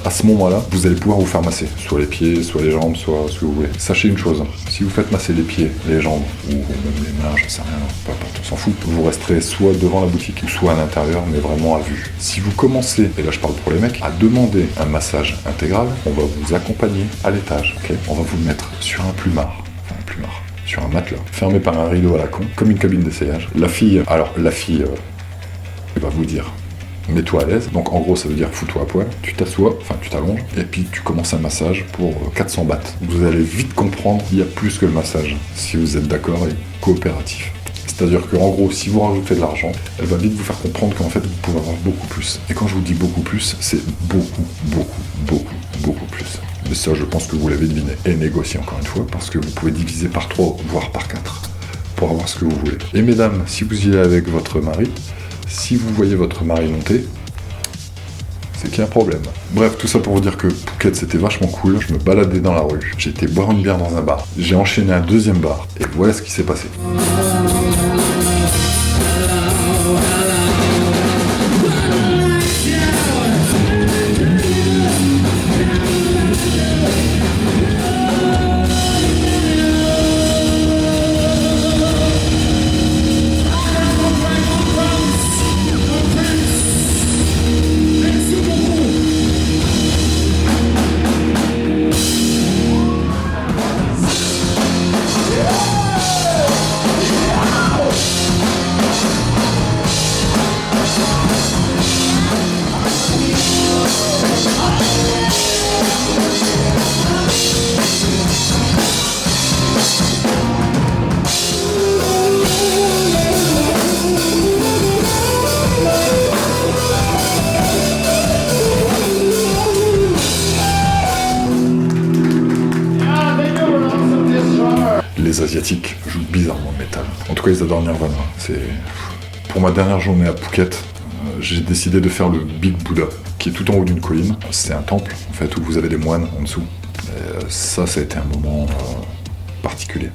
A: À ce moment-là, vous allez pouvoir vous faire masser. Soit les pieds, soit les jambes, soit ce que vous voulez. Sachez une chose, si vous faites masser les pieds, les jambes, ou même les mains, je sais rien, peu importe, on s'en fout. Vous resterez soit devant la boutique, soit à l'intérieur, mais vraiment à vue. Si vous commencez, et là je parle pour les mecs, à demander un massage intégral, on va vous accompagner à l'étage, ok? On va vous le mettre sur un plumard, sur un matelas, fermé par un rideau à la con, comme une cabine d'essayage. La fille, elle va vous dire, mets-toi à l'aise. Donc en gros, ça veut dire fous-toi à poil. Tu t'assois, enfin tu t'allonges, et puis tu commences un massage pour 400 bahts. Vous allez vite comprendre qu'il y a plus que le massage, si vous êtes d'accord et coopératif. C'est-à-dire qu'en gros, si vous rajoutez de l'argent, elle va vite vous faire comprendre qu'en fait, vous pouvez avoir beaucoup plus. Et quand je vous dis beaucoup plus, c'est beaucoup plus. Mais ça, je pense que vous l'avez deviné. Et négocier encore une fois, parce que vous pouvez diviser par 3, voire par 4, pour avoir ce que vous voulez. Et mesdames, si vous y allez avec votre mari, si vous voyez votre mari monter, c'est qu'il y a un problème. Bref, tout ça pour vous dire que Phuket, c'était vachement cool. Je me baladais dans la rue, j'ai été boire une bière dans un bar, j'ai enchaîné un deuxième bar, et voilà ce qui s'est passé. asiatiques jouent bizarrement le métal. En tout cas, ils adorent Nirvana. Pour ma dernière journée à Phuket, j'ai décidé de faire le Big Buddha, qui est tout en haut d'une colline. C'est un temple, en fait, où vous avez des moines en dessous. Et ça a été un moment particulier.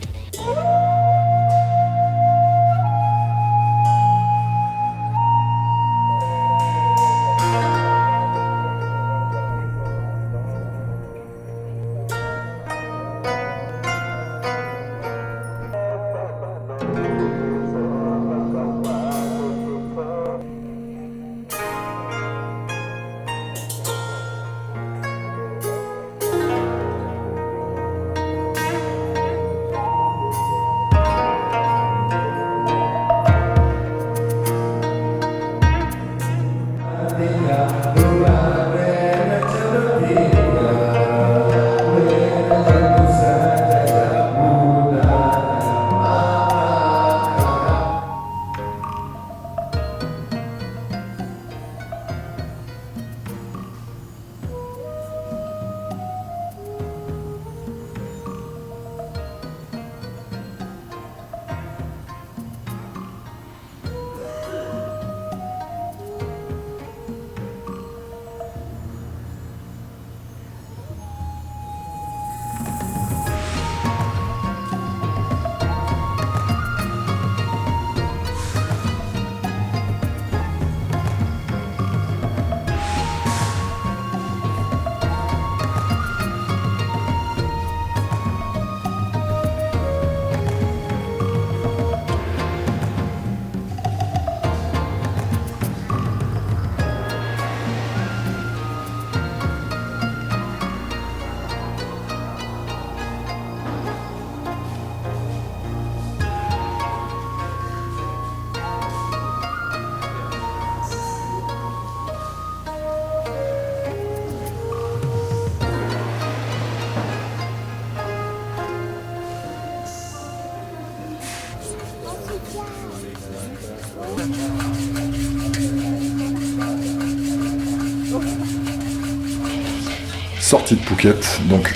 A: Sortie de Phuket, donc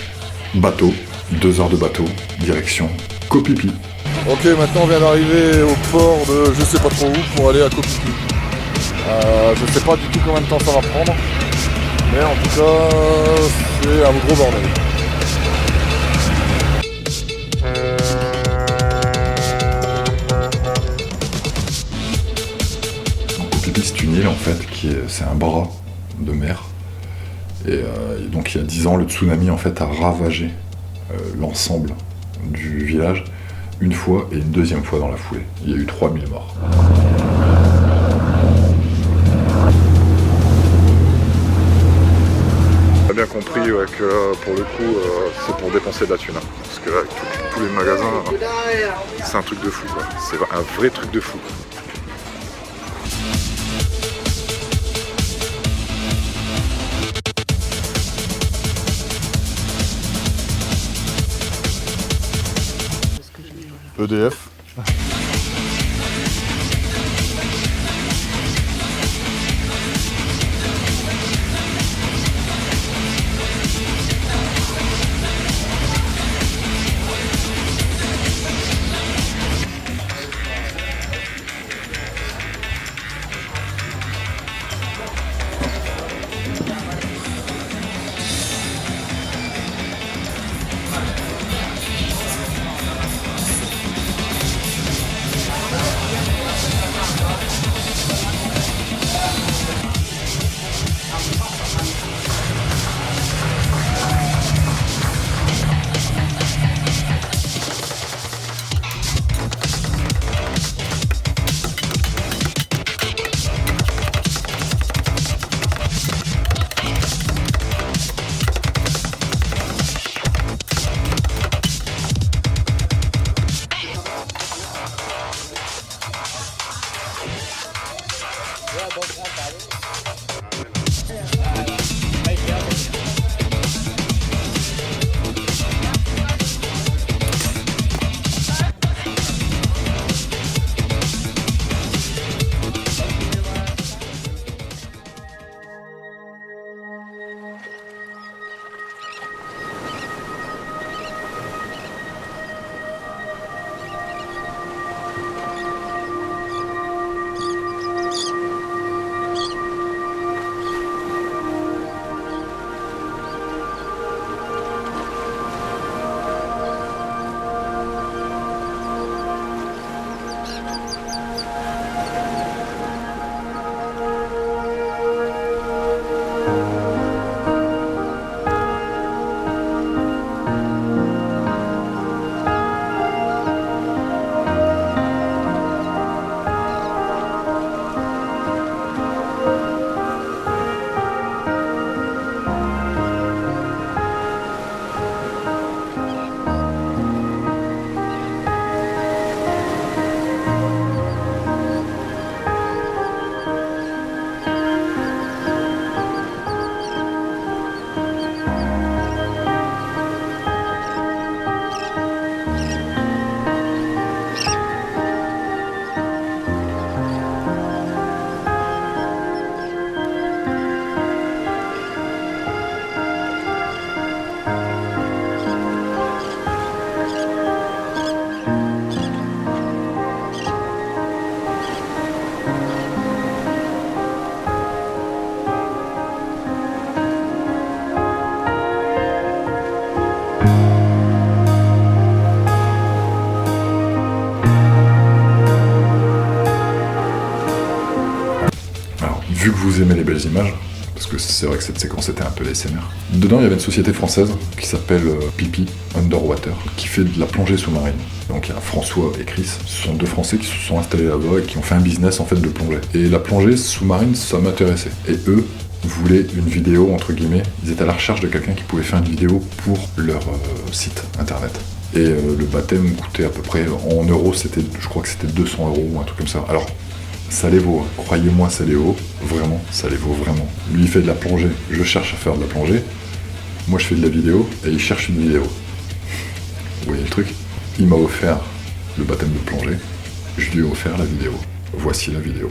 A: bateau, 2 heures de bateau, direction Koh Phi Phi.
C: Ok, maintenant on vient d'arriver au port de je sais pas trop où pour aller à Koh Phi Phi. Je sais pas du tout combien de temps ça va prendre, mais en tout cas c'est un gros bordel.
A: Koh Phi Phi, c'est une île en fait, c'est un bras de mer. Et donc il y a 10 ans, le tsunami en fait a ravagé l'ensemble du village une fois et une deuxième fois dans la foulée. Il y a eu 3000 morts.
C: J'ai bien compris que pour le coup c'est pour dépenser de la thune. Parce que là, avec tous les magasins, c'est un truc de fou quoi. C'est un vrai truc de fou. EDF.
A: vu que vous aimez les belles images, parce que c'est vrai que cette séquence était un peu ASMR. Dedans, il y avait une société française qui s'appelle Pipi Underwater, qui fait de la plongée sous-marine. Donc il y a François et Chris, ce sont deux Français qui se sont installés là-bas et qui ont fait un business en fait de plongée. Et la plongée sous-marine, ça m'intéressait. Et eux voulaient une vidéo, entre guillemets, ils étaient à la recherche de quelqu'un qui pouvait faire une vidéo pour leur site internet. Et le baptême coûtait à peu près, en euros, je crois que c'était 200 € ou un truc comme ça. Alors, ça les vaut, hein. Croyez-moi, ça les vaut, vraiment, ça les vaut vraiment. Lui, il fait de la plongée, je cherche à faire de la plongée. Moi, je fais de la vidéo, et il cherche une vidéo. Vous voyez le truc? Il m'a offert le baptême de plongée, je lui ai offert la vidéo. Voici la vidéo.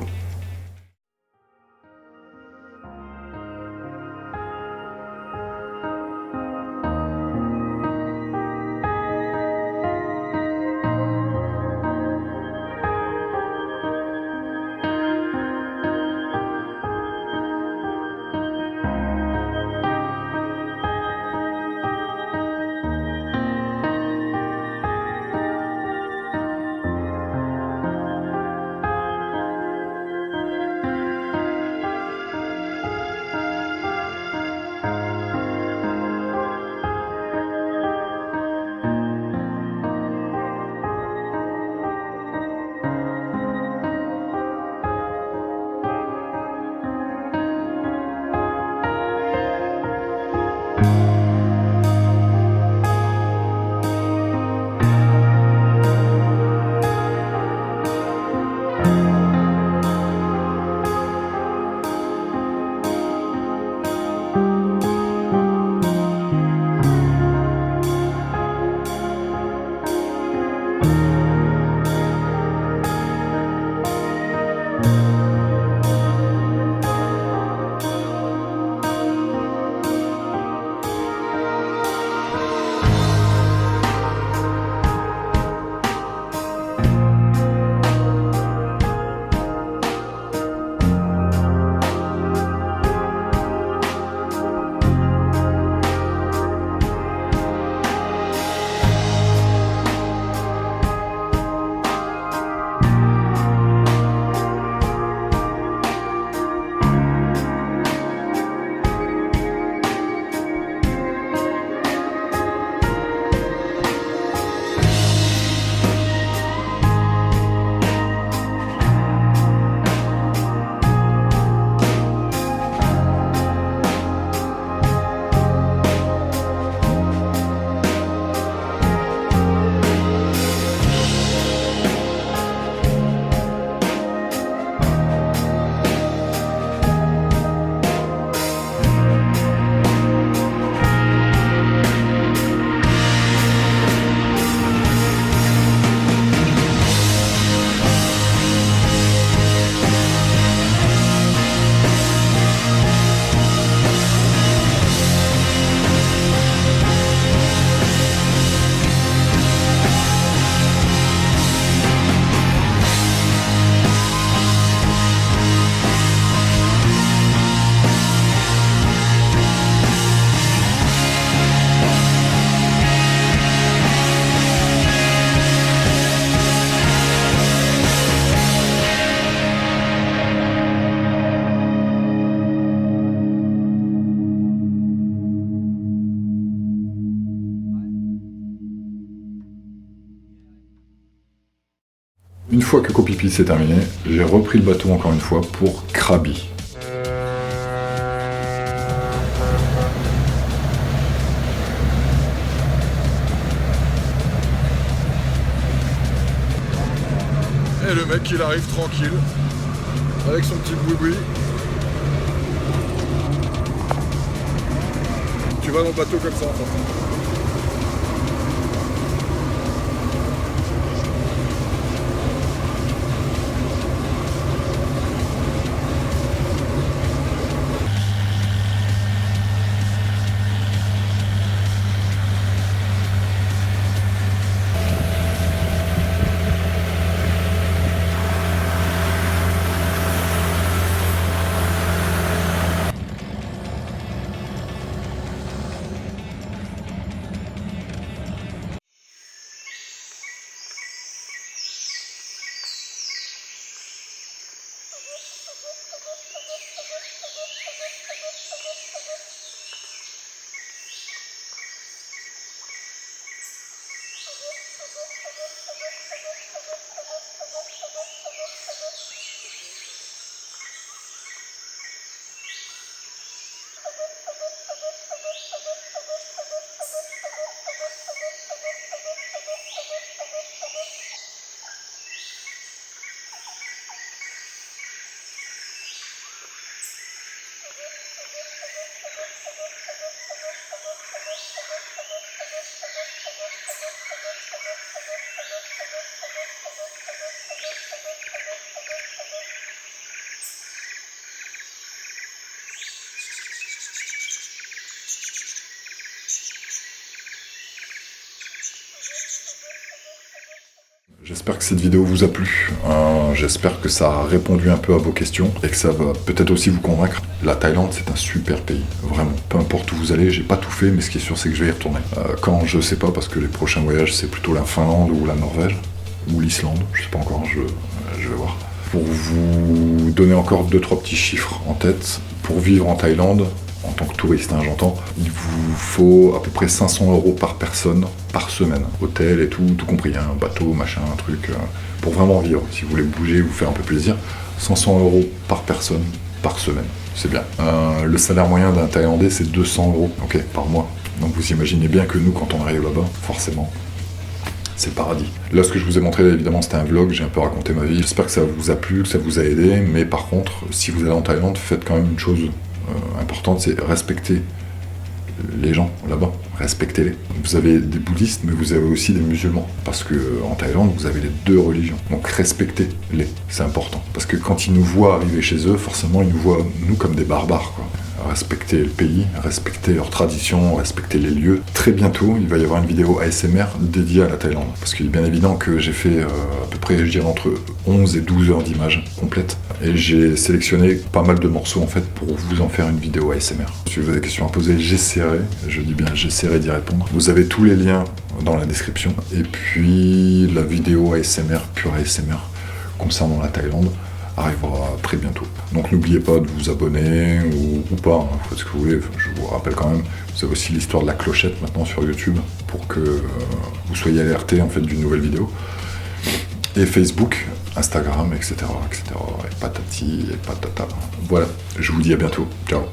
A: Une fois que Copipi s'est terminé, j'ai repris le bateau encore une fois pour Krabi.
C: Et le mec il arrive tranquille, avec son petit boui-boui. Tu vas dans le bateau comme ça en fait.
A: J'espère que cette vidéo vous a plu, j'espère que ça a répondu un peu à vos questions et que ça va peut-être aussi vous convaincre. La Thaïlande, c'est un super pays, vraiment. Peu importe où vous allez, j'ai pas tout fait, mais ce qui est sûr, c'est que je vais y retourner. Quand, je sais pas, parce que les prochains voyages, c'est plutôt la Finlande ou la Norvège, ou l'Islande, je sais pas encore, je vais voir. Pour vous donner encore 2-3 petits chiffres en tête, pour vivre en Thaïlande, en tant que touriste, hein, j'entends, il vous faut à peu près 500 € par personne, par semaine. Hôtel et tout compris, hein, bateau, machin, truc, pour vraiment vivre. Si vous voulez bouger, vous faire un peu plaisir, 500 € par personne, par semaine. C'est bien. Le salaire moyen d'un Thaïlandais, c'est 200 €, ok, par mois. Donc vous imaginez bien que nous, quand on arrive là-bas, forcément, c'est le paradis. Là, ce que je vous ai montré, évidemment, c'était un vlog, j'ai un peu raconté ma vie. J'espère que ça vous a plu, que ça vous a aidé, mais par contre, si vous allez en Thaïlande, faites quand même une chose importante, c'est respecter les gens là-bas, respectez-les. Vous avez des bouddhistes, mais vous avez aussi des musulmans, parce que en Thaïlande, vous avez les deux religions, donc respectez-les, c'est important. Parce que quand ils nous voient arriver chez eux, forcément, ils nous voient, nous, comme des barbares, quoi. Respectez le pays, respectez leurs traditions, respectez les lieux. Très bientôt, il va y avoir une vidéo ASMR dédiée à la Thaïlande. Parce qu'il est bien évident que j'ai fait à peu près, je dirais, entre 11 et 12 heures d'images complètes. Et j'ai sélectionné pas mal de morceaux, en fait, pour vous en faire une vidéo ASMR. Si vous avez des questions à poser, j'essaierai, je dis bien j'essaierai d'y répondre. Vous avez tous les liens dans la description. Et puis, la vidéo ASMR, pure ASMR, concernant la Thaïlande, arrivera très bientôt. Donc n'oubliez pas de vous abonner ou pas, hein, faites ce que vous voulez. Je vous rappelle quand même, vous avez aussi l'histoire de la clochette maintenant sur YouTube pour que vous soyez alertés en fait d'une nouvelle vidéo. Et Facebook, Instagram, etc., etc. Et patati et patata. Voilà, je vous dis à bientôt. Ciao.